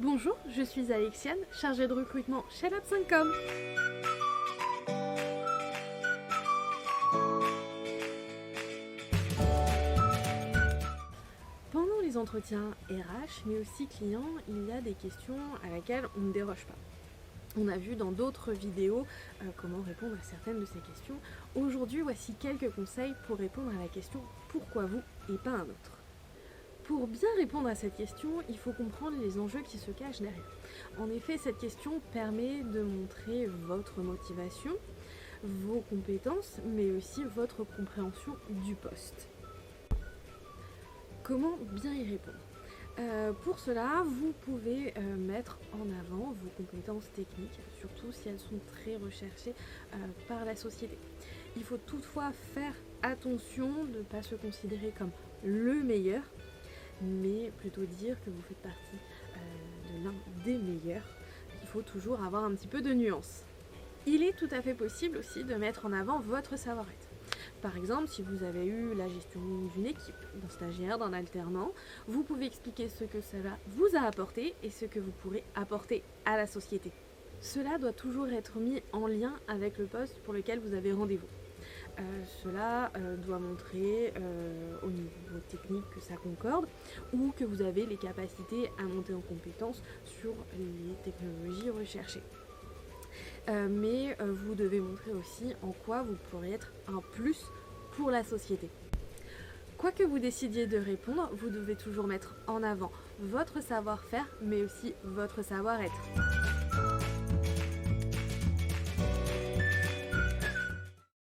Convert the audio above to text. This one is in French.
Bonjour, je suis Alexiane, chargée de recrutement chez Lab5Com. Pendant les entretiens RH, mais aussi clients, il y a des questions à laquelle on ne déroge pas. On a vu dans d'autres vidéos comment répondre à certaines de ces questions. Aujourd'hui, voici quelques conseils pour répondre à la question « Pourquoi vous ?» et pas un autre. Pour bien répondre à cette question, il faut comprendre les enjeux qui se cachent derrière. En effet, cette question permet de montrer votre motivation, vos compétences, mais aussi votre compréhension du poste. Comment bien y répondre ? Pour cela, vous pouvez mettre en avant vos compétences techniques, surtout si elles sont très recherchées par la société. Il faut toutefois faire attention de ne pas se considérer comme le meilleur, mais plutôt dire que vous faites partie de l'un des meilleurs. Il faut toujours avoir un petit peu de nuance. Il est tout à fait possible aussi de mettre en avant votre savoir-être. Par exemple, si vous avez eu la gestion d'une équipe, d'un stagiaire, d'un alternant, vous pouvez expliquer ce que cela vous a apporté et ce que vous pourrez apporter à la société. Cela doit toujours être mis en lien avec le poste pour lequel vous avez rendez-vous. Cela doit montrer au niveau technique que ça concorde ou que vous avez les capacités à monter en compétence sur les technologies recherchées. Mais vous devez montrer aussi en quoi vous pourrez être un plus pour la société. Quoi que vous décidiez de répondre, vous devez toujours mettre en avant votre savoir-faire, mais aussi votre savoir-être.